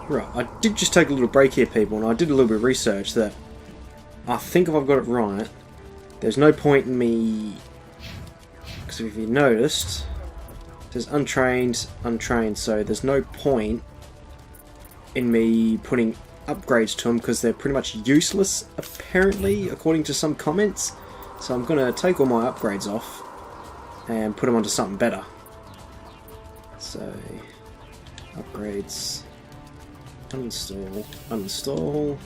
Right, I did just take a little break here, people, and I did a little bit of research that I think if I've got it right, there's no point in me... Because if you noticed, it says untrained, untrained, so there's no point in me putting upgrades to them because they're pretty much useless, apparently, according to some comments. So I'm going to take all my upgrades off and put them onto something better. So, upgrades... Uninstall, uninstall.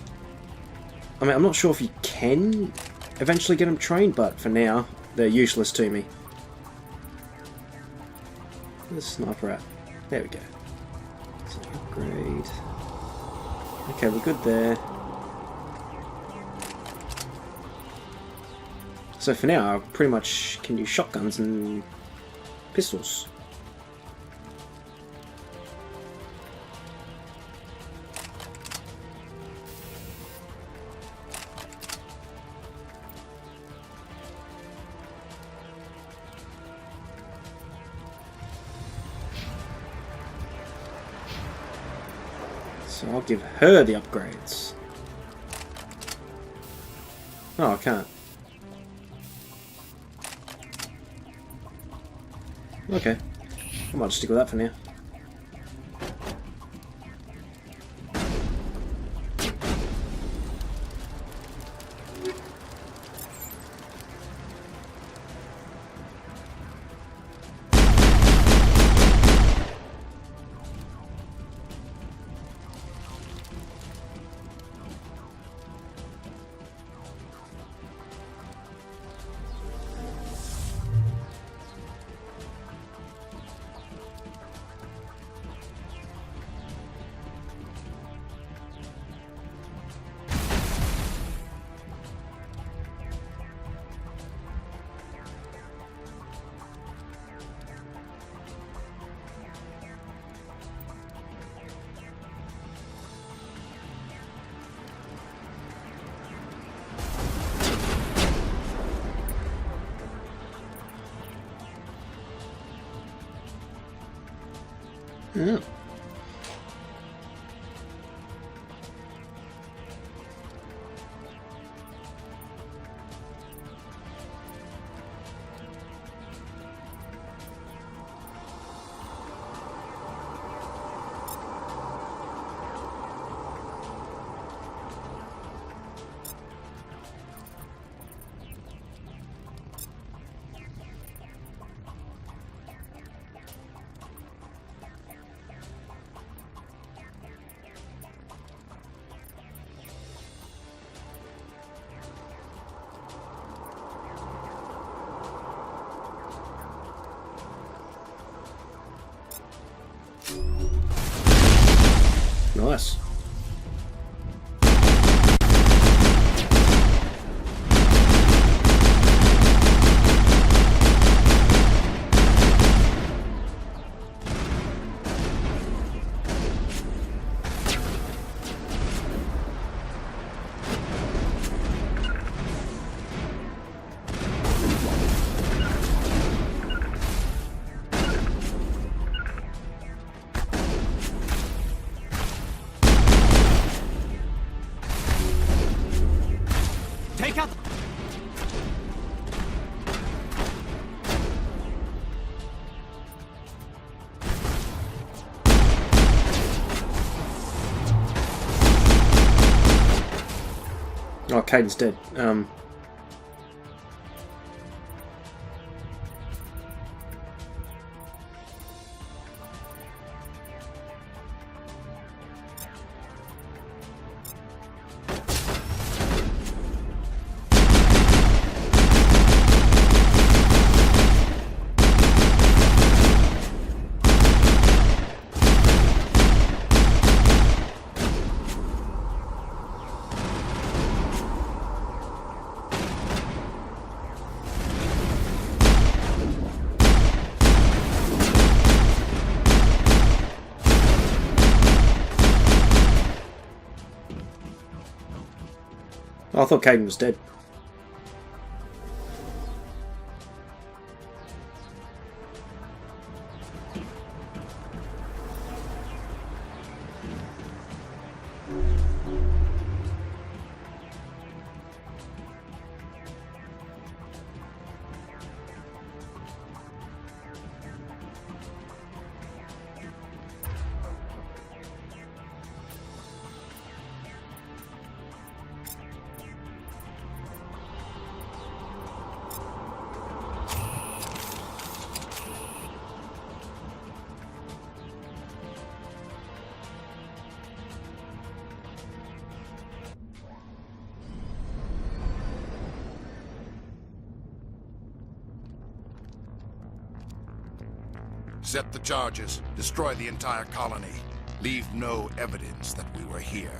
I mean, I'm not sure if you can eventually get them trained, but for now, they're useless to me. Where's the sniper at? There we go. So, upgrade. Okay, we're good there. So for now, I pretty much can use shotguns and pistols. So I'll give her the upgrades. Oh, I can't. Okay. I might just stick with that for now. Yeah. Nice. Take out. Oh, Caden's dead. Oh, I thought Caden was dead. Set the charges. Destroy the entire colony. Leave no evidence that we were here.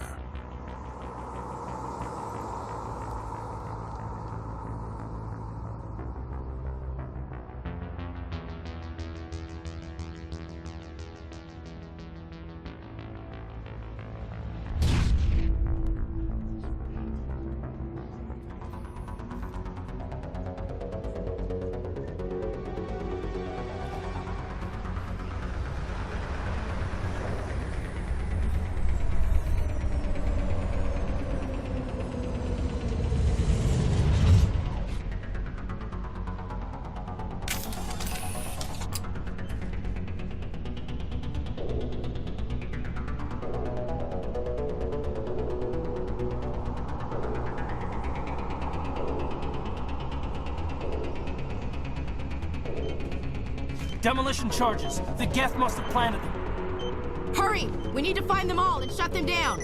Demolition charges. The Geth must have planted them. Hurry! We need to find them all and shut them down!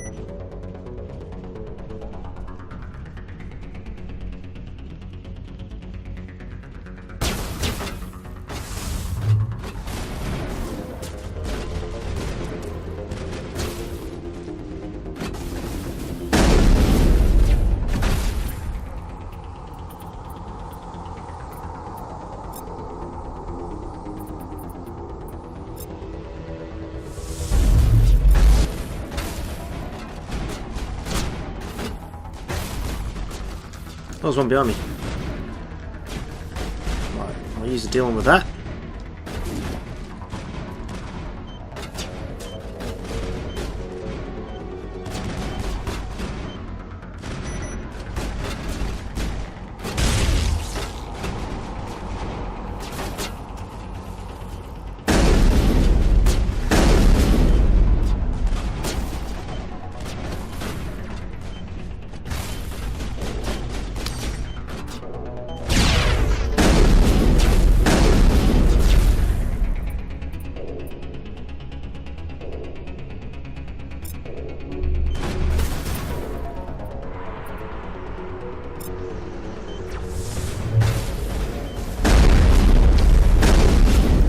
There's one behind me. Right, I'll use the dealing with that.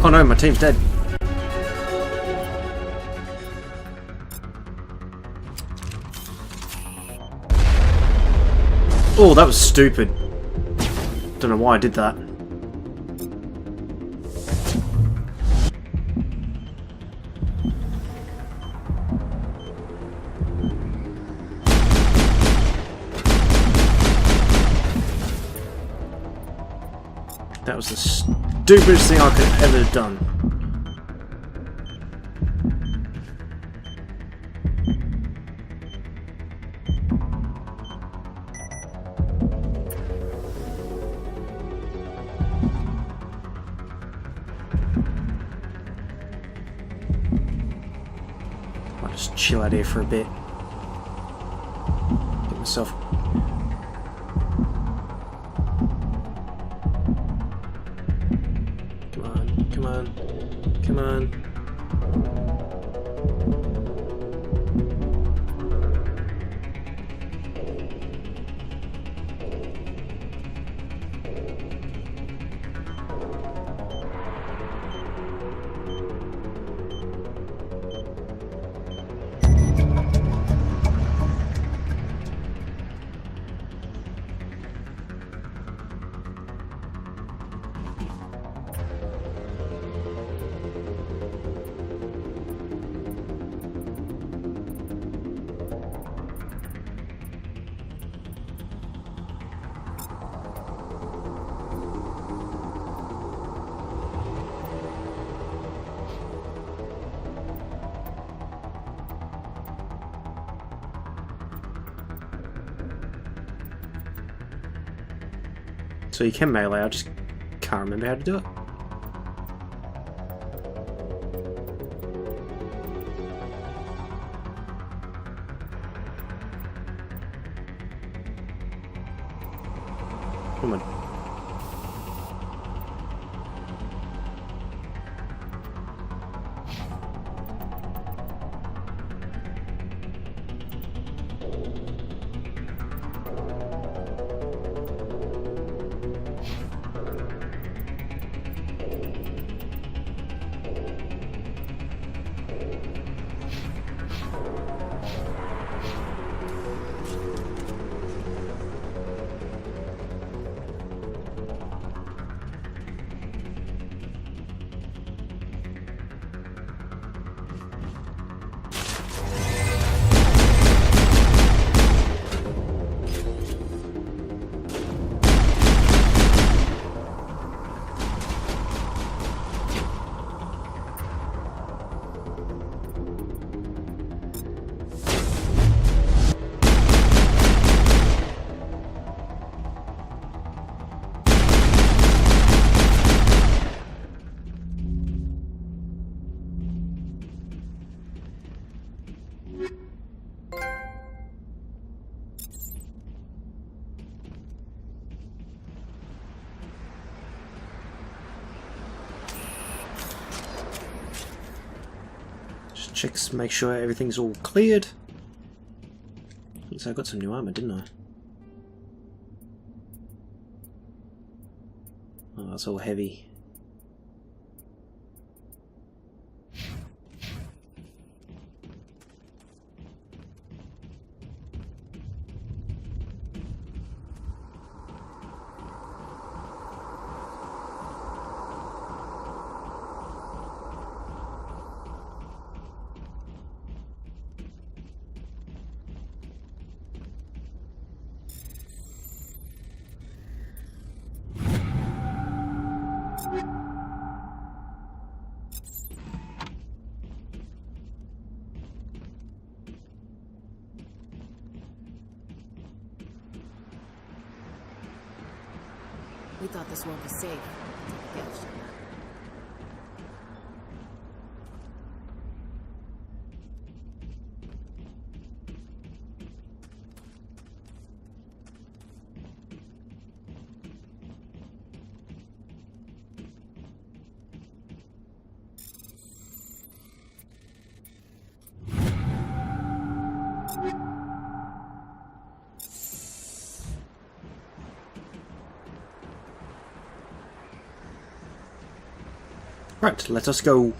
Oh no, my team's dead. Oh, that was stupid. Don't know why I did that. That was the stupidest thing I could have ever done. I'll just chill out here for a bit. Get myself. Come on, come on. So you can melee, I just can't remember how to do it. Come on. Checks, make sure everything's all cleared. So I got some new armor, didn't I? Oh, it's all heavy. We thought this won't be safe. Yes. Right, let us go.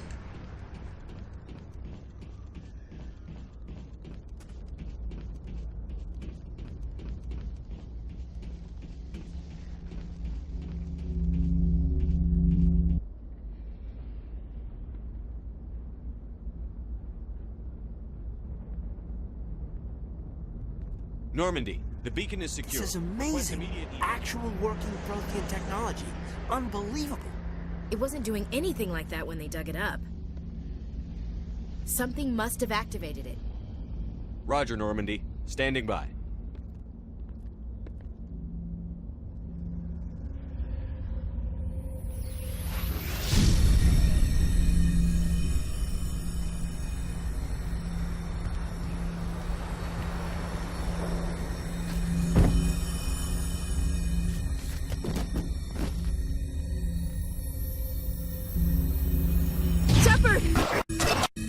Normandy, the beacon is secure. This is amazing. Actual working Prothean technology. Unbelievable. It wasn't doing anything like that when they dug it up. Something must have activated it. Roger, Normandy. Standing by.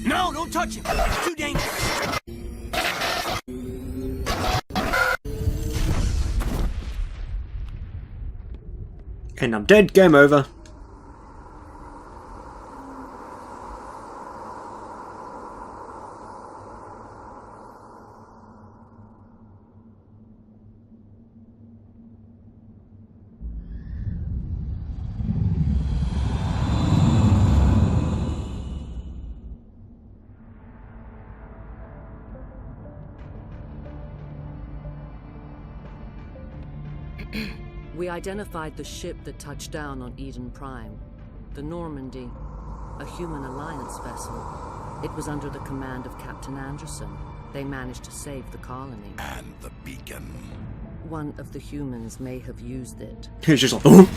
No, don't touch him. It's too dangerous. And I'm dead. Game over. We identified the ship that touched down on Eden Prime. The Normandy, a human alliance vessel. It was under the command of Captain Anderson. They managed to save the colony. And the beacon. One of the humans may have used it. He was just like, oh.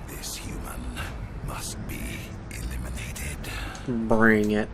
This human must be eliminated. Bring it.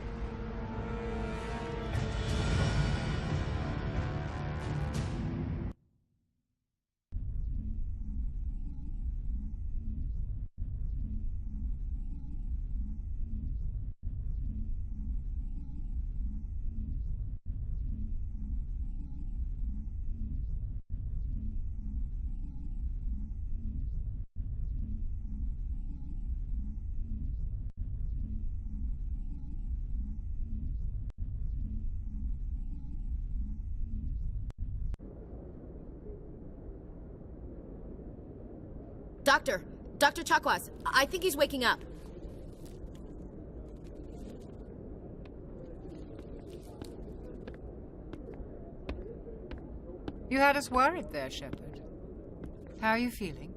Dr. Chakwas, I think he's waking up. You had us worried there, Shepard. How are you feeling?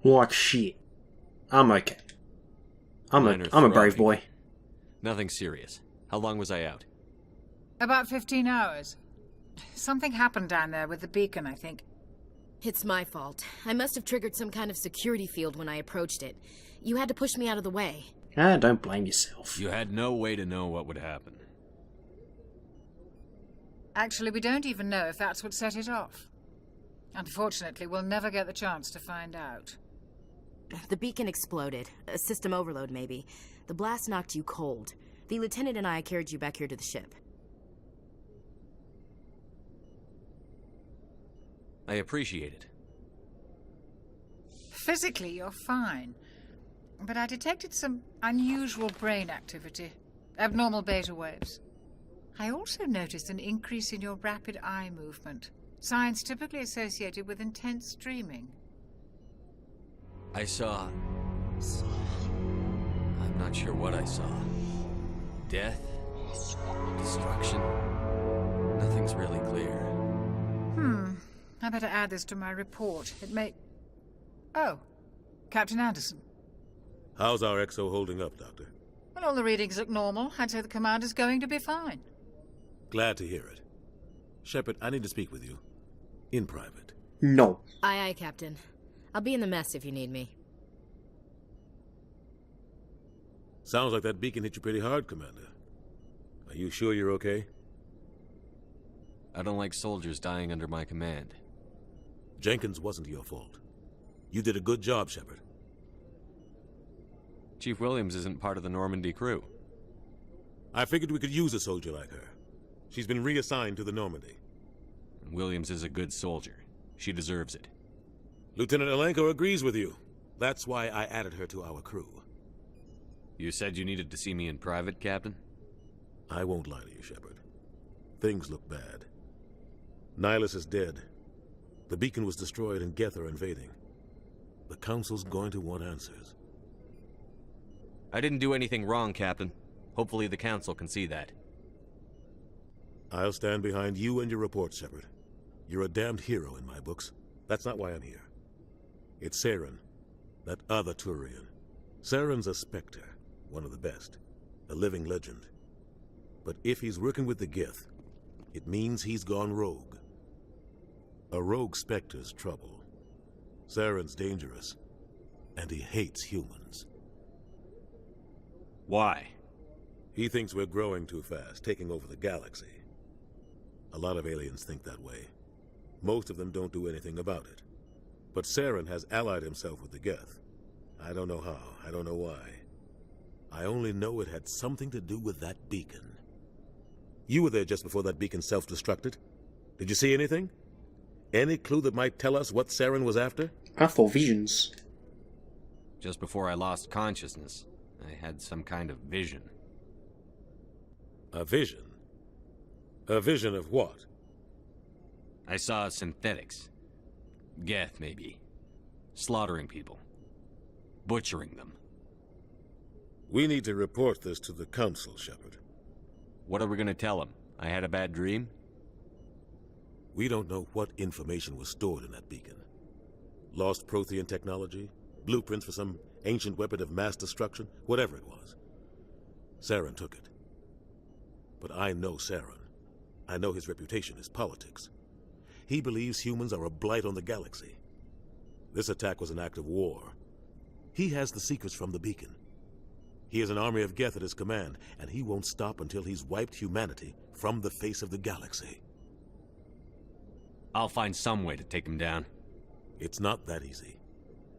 Like shit. I'm okay. I'm a brave boy. Nothing serious. How long was I out? About 15 hours. Something happened down there with the beacon, I think. It's my fault. I must have triggered some kind of security field when I approached it. You had to push me out of the way. Ah, don't blame yourself. You had no way to know what would happen. Actually, we don't even know if that's what set it off. Unfortunately, we'll never get the chance to find out. The beacon exploded. A system overload, maybe. The blast knocked you cold. The lieutenant and I carried you back here to the ship. I appreciate it. Physically, you're fine. But I detected some unusual brain activity. Abnormal beta waves. I also noticed an increase in your rapid eye movement. Signs typically associated with intense dreaming. I saw... I'm not sure what I saw. Death? Destruction? Nothing's really clear. I better add this to my report. It may... Oh, Captain Anderson. How's our XO holding up, Doctor? Well, all the readings look normal. I'd say the commander's going to be fine. Glad to hear it. Shepard, I need to speak with you. In private. No. Aye, Captain. I'll be in the mess if you need me. Sounds like that beacon hit you pretty hard, Commander. Are you sure you're okay? I don't like soldiers dying under my command. Jenkins wasn't your fault. You did a good job, Shepard. Chief Williams isn't part of the Normandy crew. I figured we could use a soldier like her. She's been reassigned to the Normandy. Williams is a good soldier. She deserves it. Lieutenant Alenko agrees with you. That's why I added her to our crew. You said you needed to see me in private, Captain? I won't lie to you, Shepard. Things look bad. Nihilus is dead. The beacon was destroyed and Geth are invading. The Council's going to want answers. I didn't do anything wrong, Captain. Hopefully the Council can see that. I'll stand behind you and your report, Shepard. You're a damned hero in my books. That's not why I'm here. It's Saren, that other Turian. Saren's a Spectre, one of the best, a living legend. But if he's working with the Geth, it means he's gone rogue. A rogue Spectre's trouble. Saren's dangerous, and he hates humans. Why? He thinks we're growing too fast, taking over the galaxy. A lot of aliens think that way. Most of them don't do anything about it. But Saren has allied himself with the Geth. I don't know how, I don't know why. I only know it had something to do with that beacon. You were there just before that beacon self-destructed. Did you see anything? Any clue that might tell us what Saren was after? I thought visions. Just before I lost consciousness, I had some kind of vision. A vision? A vision of what? I saw synthetics. Geth, maybe. Slaughtering people. Butchering them. We need to report this to the Council, Shepard. What are we gonna tell them? I had a bad dream? We don't know what information was stored in that beacon. Lost Prothean technology? Blueprints for some ancient weapon of mass destruction? Whatever it was. Saren took it. But I know Saren. I know his reputation is politics. He believes humans are a blight on the galaxy. This attack was an act of war. He has the secrets from the beacon. He has an army of Geth at his command, and he won't stop until he's wiped humanity from the face of the galaxy. I'll find some way to take him down. It's not that easy.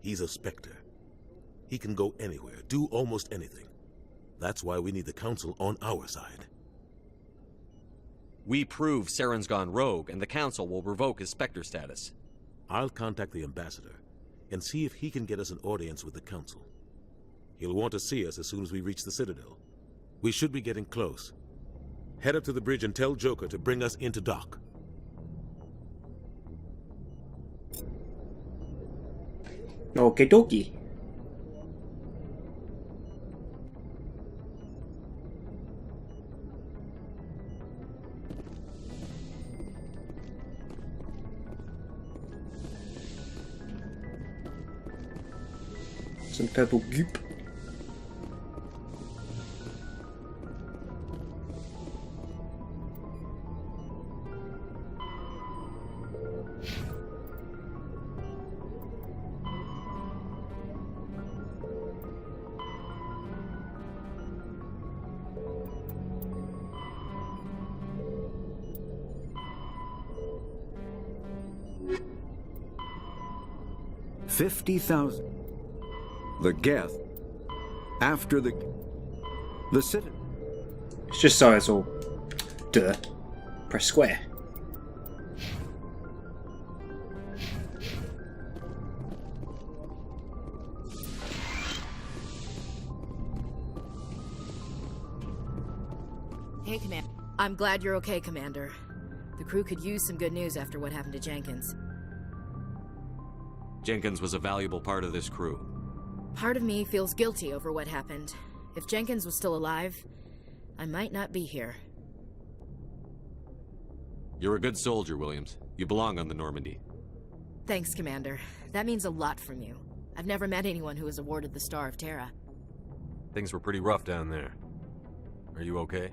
He's a Spectre. He can go anywhere, do almost anything. That's why we need the Council on our side. We prove Saren's gone rogue, and the Council will revoke his Spectre status. I'll contact the Ambassador and see if he can get us an audience with the Council. He'll want to see us as soon as we reach the Citadel. We should be getting close. Head up to the bridge and tell Joker to bring us into dock. Okie dokie. Some purple goop. 50,000. The Geth, after the Citadel. It's just so it's all... Duh. Press square. Hey, Commander. I'm glad you're okay, Commander. The crew could use some good news after what happened to Jenkins. Jenkins was a valuable part of this crew. Part of me feels guilty over what happened. If Jenkins was still alive, I might not be here. You're a good soldier, Williams. You belong on the Normandy. Thanks, Commander. That means a lot from you. I've never met anyone who was awarded the Star of Terra. Things were pretty rough down there. Are you okay?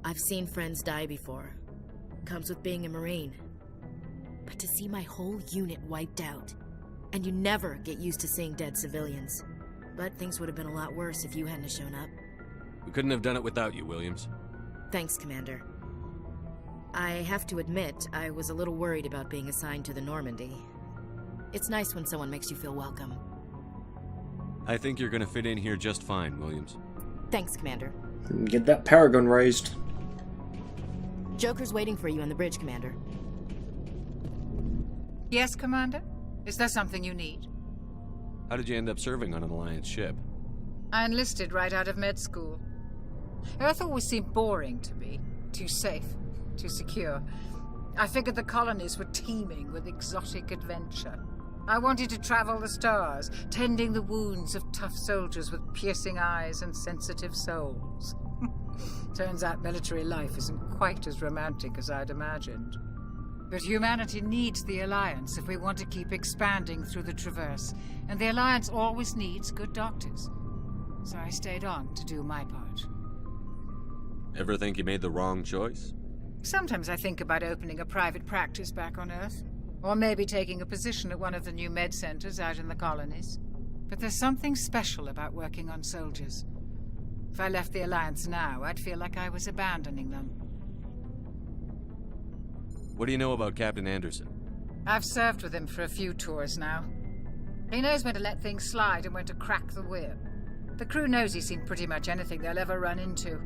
I've seen friends die before. Comes with being a Marine. But to see my whole unit wiped out, and you never get used to seeing dead civilians. But things would have been a lot worse if you hadn't shown up. We couldn't have done it without you, Williams. Thanks, Commander. I have to admit, I was a little worried about being assigned to the Normandy. It's nice when someone makes you feel welcome. I think you're gonna fit in here just fine, Williams. Thanks, Commander. Get that Paragon raised. Joker's waiting for you on the bridge, Commander. Yes, Commander? Is there something you need? How did you end up serving on an Alliance ship? I enlisted right out of med school. Earth always seemed boring to me. Too safe, too secure. I figured the colonies were teeming with exotic adventure. I wanted to travel the stars, tending the wounds of tough soldiers with piercing eyes and sensitive souls. Turns out military life isn't quite as romantic as I'd imagined. But humanity needs the Alliance if we want to keep expanding through the Traverse, and the Alliance always needs good doctors. So I stayed on to do my part. Ever think you made the wrong choice? Sometimes I think about opening a private practice back on Earth, or maybe taking a position at one of the new med centers out in the colonies. But there's something special about working on soldiers. If I left the Alliance now, I'd feel like I was abandoning them. What do you know about Captain Anderson? I've served with him for a few tours now. He knows when to let things slide and when to crack the whip. The crew knows he's seen pretty much anything they'll ever run into.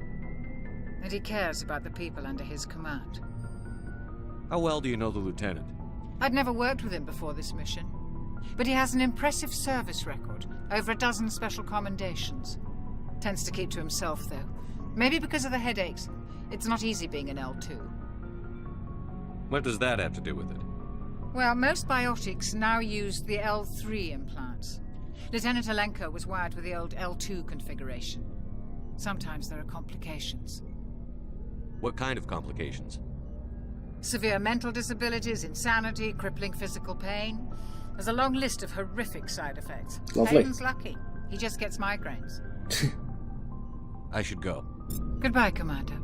And he cares about the people under his command. How well do you know the lieutenant? I'd never worked with him before this mission. But he has an impressive service record, over a dozen special commendations. Tends to keep to himself, though. Maybe because of the headaches. It's not easy being an L2. What does that have to do with it? Well, most biotics now use the L3 implants. Lieutenant Alenko was wired with the old L2 configuration. Sometimes there are complications. What kind of complications? Severe mental disabilities, insanity, crippling physical pain. There's a long list of horrific side effects. Lovely. Hayden's lucky. He just gets migraines. I should go. Goodbye, Commander.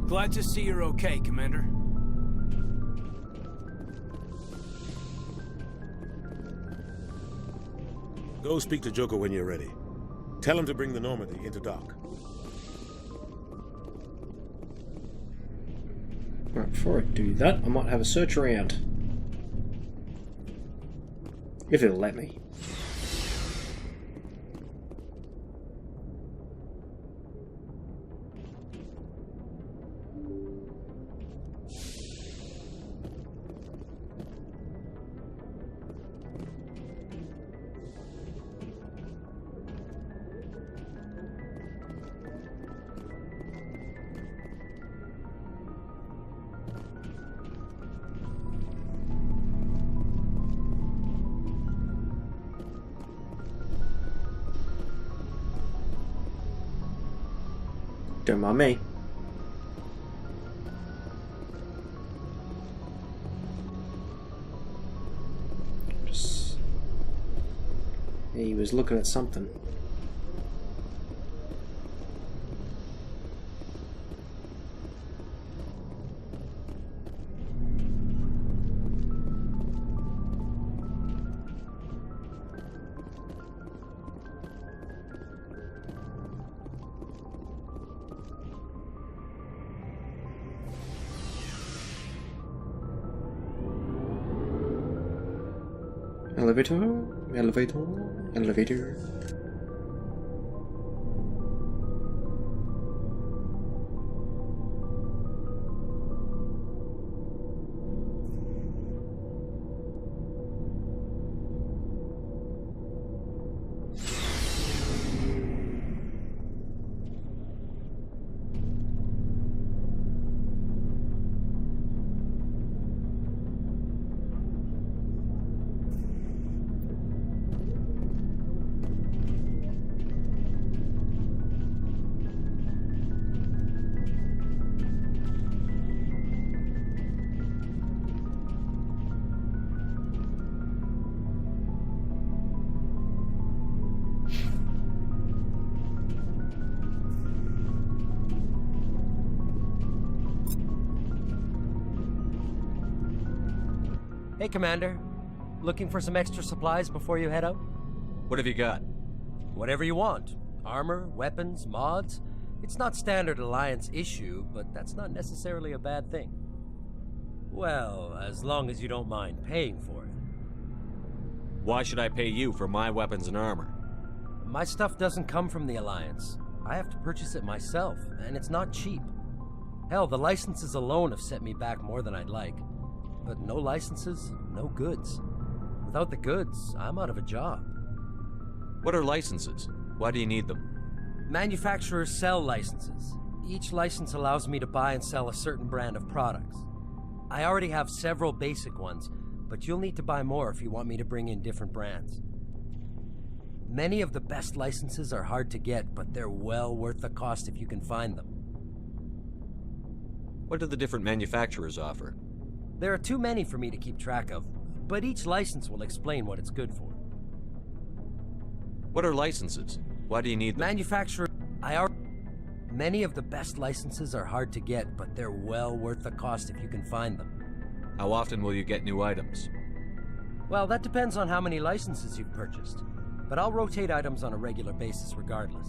Glad to see you're okay, Commander. Go speak to Joker when you're ready. Tell him to bring the Normandy into dock. Right, before I do that, I might have a search around. If it'll let me. Don't mind me. Just... He was looking at something. Elevator, elevator, elevator. Hey, Commander. Looking for some extra supplies before you head out? What have you got? Whatever you want. Armor, weapons, mods. It's not standard Alliance issue, but that's not necessarily a bad thing. Well, as long as you don't mind paying for it. Why should I pay you for my weapons and armor? My stuff doesn't come from the Alliance. I have to purchase it myself, and it's not cheap. Hell, the licenses alone have set me back more than I'd like. But no licenses, no goods. Without the goods, I'm out of a job. What are licenses? Why do you need them? Manufacturers sell licenses. Each license allows me to buy and sell a certain brand of products. I already have several basic ones, but you'll need to buy more if you want me to bring in different brands. Many of the best licenses are hard to get, but they're well worth the cost if you can find them. What do the different manufacturers offer? There are too many for me to keep track of, but each license will explain what it's good for. What are licenses? Why do you need them? Many of the best licenses are hard to get, but they're well worth the cost if you can find them. How often will you get new items? Well, that depends on how many licenses you've purchased, but I'll rotate items on a regular basis regardless.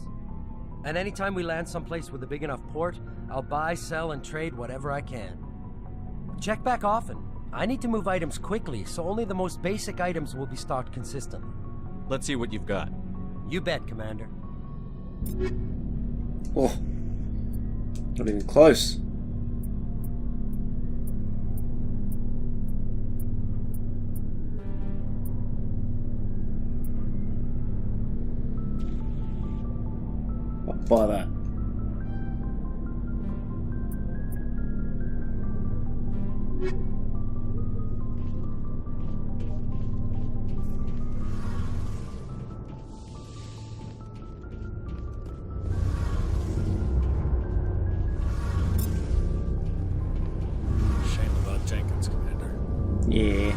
And anytime we land someplace with a big enough port, I'll buy, sell, and trade whatever I can. Check back often. I need to move items quickly, so only the most basic items will be stocked consistently. Let's see what you've got. You bet, Commander. Oh, not even close. I'll buy that. Yeah.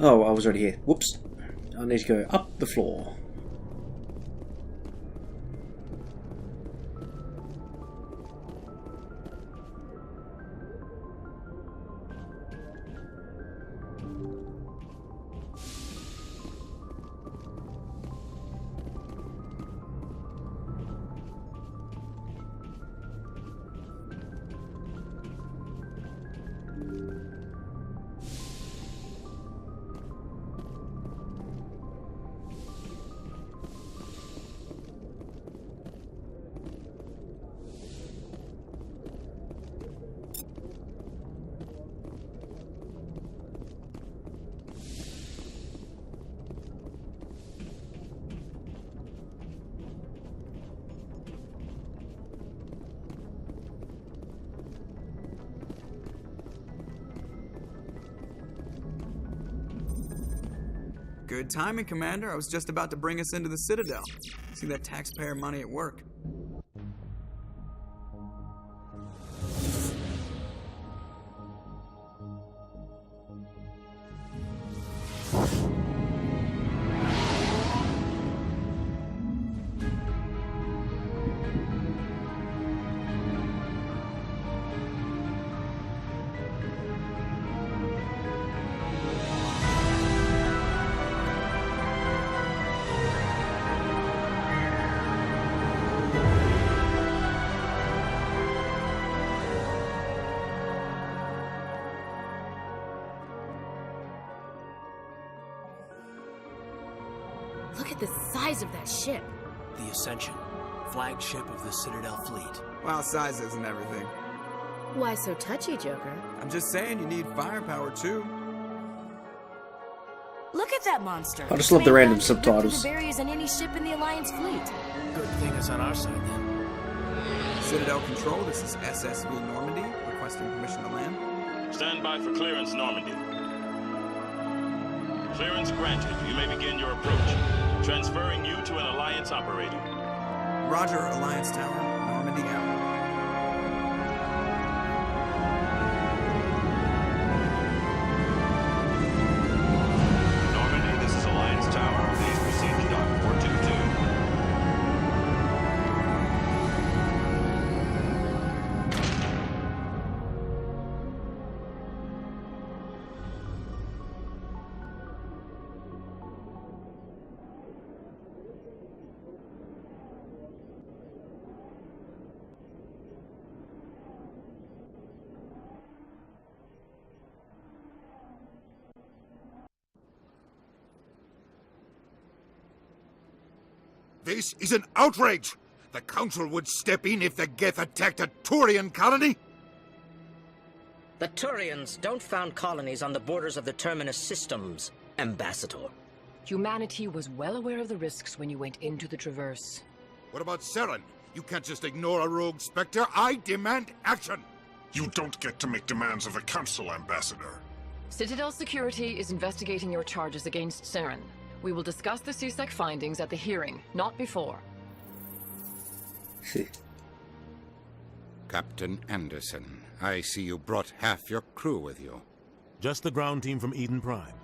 Oh, I was already here. Whoops. I need to go up the floor. Good timing, Commander. I was just about to bring us into the Citadel. See that taxpayer money at work. Look at the size of that ship. The Ascension, flagship of the Citadel fleet. Well, size isn't everything. Why so touchy, Joker? I'm just saying you need firepower too. Look at that monster. I just love the random Rip through subtitles. the barriers in any ship in the Alliance fleet. Good thing it's on our side then. Citadel Control, this is SSV Normandy, requesting permission to land. Stand by for clearance, Normandy. Clearance granted. You may begin your approach. Transferring you to an Alliance operator. Roger, Alliance Tower, Normandy out. Normandy, this is Alliance Tower. Please proceed to Dock 422. This is an outrage! The Council would step in if the Geth attacked a Turian colony? The Turians don't found colonies on the borders of the Terminus systems, Ambassador. Humanity was well aware of the risks when you went into the Traverse. What about Saren? You can't just ignore a rogue Spectre. I demand action! You don't get to make demands of the Council, Ambassador. Citadel Security is investigating your charges against Saren. We will discuss the CSEC findings at the hearing, not before. Captain Anderson, I see you brought half your crew with you. Just the ground team from Eden Prime,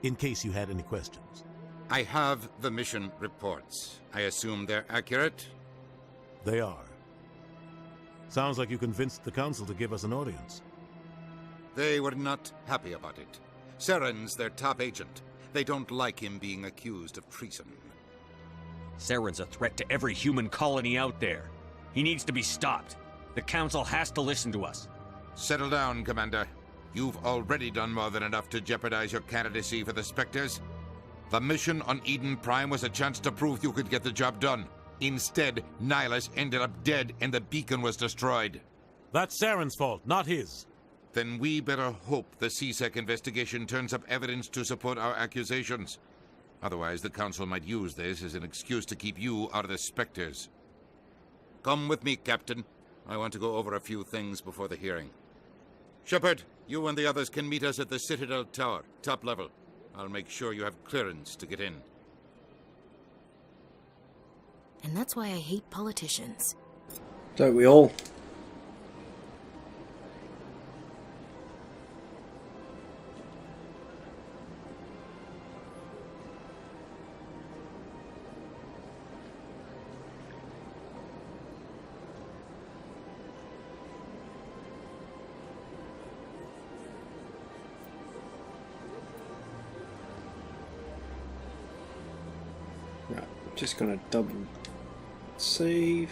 in case you had any questions. I have the mission reports. I assume they're accurate? They are. Sounds like you convinced the Council to give us an audience. They were not happy about it. Saren's their top agent. They don't like him being accused of treason. Saren's a threat to every human colony out there. He needs to be stopped. The Council has to listen to us. Settle down, Commander. You've already done more than enough to jeopardize your candidacy for the Spectres. The mission on Eden Prime was a chance to prove you could get the job done. Instead, Nihilus ended up dead and the beacon was destroyed. That's Saren's fault, not his. Then we better hope the CSEC investigation turns up evidence to support our accusations. Otherwise, the Council might use this as an excuse to keep you out of the Spectres. Come with me, Captain. I want to go over a few things before the hearing. Shepard, you and the others can meet us at the Citadel Tower, top level. I'll make sure you have clearance to get in. And that's why I hate politicians. Don't we all? Right, just gonna double save.